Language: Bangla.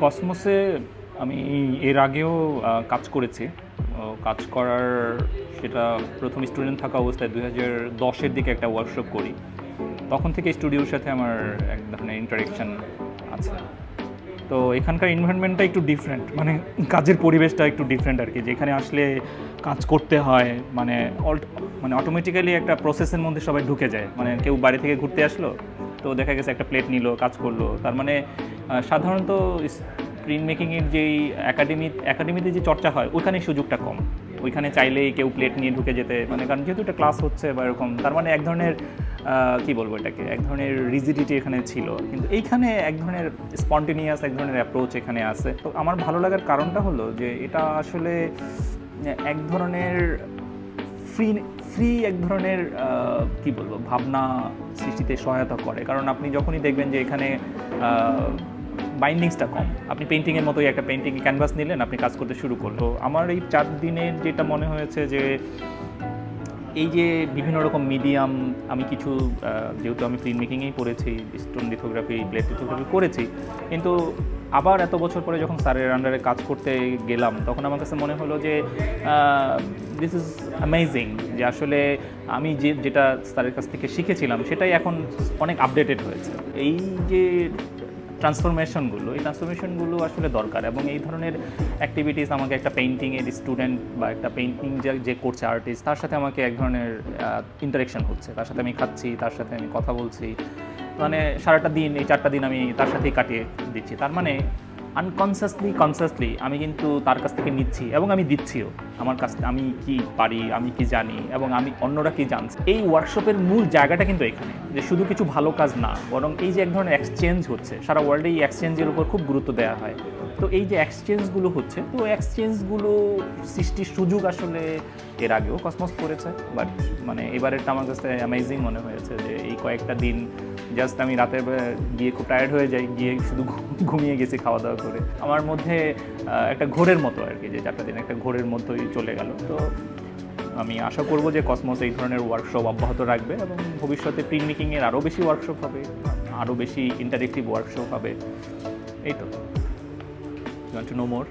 কসমোসে আমি এর আগেও কাজ করেছি। কাজ করার সেটা প্রথম স্টুডেন্ট থাকা অবস্থায় 2010-এর দিকে একটা ওয়ার্কশপ করি। তখন থেকে স্টুডিওর সাথে আমার এক ধরনের ইন্টারেকশন আছে। তো এখানকার এনভায়রনমেন্টটা একটু ডিফারেন্ট, মানে কাজের পরিবেশটা একটু ডিফারেন্ট আর কি। যেখানে আসলে কাজ করতে হয়, মানে অটোমেটিক্যালি একটা প্রসেসের মধ্যে সবাই ঢুকে যায়। মানে কেউ বাড়ি থেকে ঘুরতে আসলো, তো দেখা গেছে একটা প্লেট নিল, কাজ করলো। তার মানে সাধারণত প্রিন্ট মেকিংয়ের যেই একাডেমিতে যে চর্চা হয় ওইখানে সুযোগটা কম। ওইখানে চাইলেই কেউ প্লেট নিয়ে ঢুকে যেতে, মানে কারণ যেহেতু একটা ক্লাস হচ্ছে বা এরকম, তার মানে এক ধরনের কী বলবো এটাকে, এক ধরনের রিজিডিটি এখানে ছিল। কিন্তু এইখানে এক ধরনের স্পন্টেনিয়াস এক ধরনের অ্যাপ্রোচ এখানে আছে। তো আমার ভালো লাগার কারণটা হলো যে এটা আসলে এক ধরনের ফ্রি ফ্রি এক ধরনের কী বলবো ভাবনা সৃষ্টিতে সহায়তা করে। কারণ আপনি যখনই দেখবেন যে এখানে বাইন্ডিংসটা কম, আপনি পেন্টিংয়ের মতোই একটা পেন্টিং ক্যানভাস নিলেন, আপনি কাজ করতে শুরু করলো। আমার এই 4 দিনের যেটা মনে হয়েছে যে এই যে বিভিন্ন রকম মিডিয়াম, আমি কিছু যেহেতু আমি প্রিন্ট মেকিংয়েই পড়েছি, স্টোন লিথোগ্রাফি, প্লেট লিথোগ্রাফি করেছি, কিন্তু আবার এত বছর পরে যখন স্যারের আন্ডারে কাজ করতে গেলাম, তখন আমার কাছে মনে হলো যে দিস ইজ অ্যামেজিং, যে আসলে আমি যেটা স্যারের কাছ থেকে শিখেছিলাম সেটাই এখন অনেক আপডেটেড হয়েছে। এই যে এই ট্রান্সফরমেশনগুলো আসলে দরকার। এবং এই ধরনের অ্যাক্টিভিটিস আমাকে একটা পেইন্টিংয়ের স্টুডেন্ট বা একটা পেইন্টিং যে করছে আর্টিস্ট, তার সাথে আমাকে এক ধরনের ইন্টারেকশন হচ্ছে, তার সাথে আমি খাচ্ছি, তার সাথে আমি কথা বলছি, মানে সারাটা দিন, এই 4টা দিন আমি তার সাথেই কাটিয়ে দিচ্ছি। তার মানে কনসিয়াসলি আমি কিন্তু তার কাছ থেকে নিচ্ছি এবং আমি দিচ্ছিও। আমার কাছ থেকে আমি কি পারি, আমি কি জানি, এবং আমি অন্যরা কি জানছে। এই ওয়ার্কশপের মূল জায়গাটা কিন্তু এখানে, যে শুধু কিছু ভালো কাজ না, বরং এই যে এক ধরনের এক্সচেঞ্জ হচ্ছে। সারা ওয়ার্ল্ডে এই এক্সচেঞ্জের উপর খুব গুরুত্ব দেওয়া হয়। তো এই যে এক্সচেঞ্জগুলো হচ্ছে, তো এক্সচেঞ্জগুলো সৃষ্টির সুযোগ আসলে এর আগেও কসমোস করেছে, বাট মানে এবারেরটা আমার কাছে অ্যামেজিং মনে হয়েছে। যে এই কয়েকটা দিন জাস্ট আমি রাতের গিয়ে খুব টায়ার্ড হয়ে যাই, গিয়ে শুধু ঘুমিয়ে গেছি খাওয়া দাওয়া করে। আমার মধ্যে একটা ঘোরের মতো আর কি, যে 4টা দিন একটা ঘোরের মতোই চলে গেল। তো আমি আশা করব যে কসমোস এই ধরনের ওয়ার্কশপ অব্যাহত রাখবে এবং ভবিষ্যতে প্রিন্ট মেকিংয়ের আরও বেশি ওয়ার্কশপ হবে, আরও বেশি ইন্টারেক্টিভ ওয়ার্কশপ হবে। এই তো, you want to know more?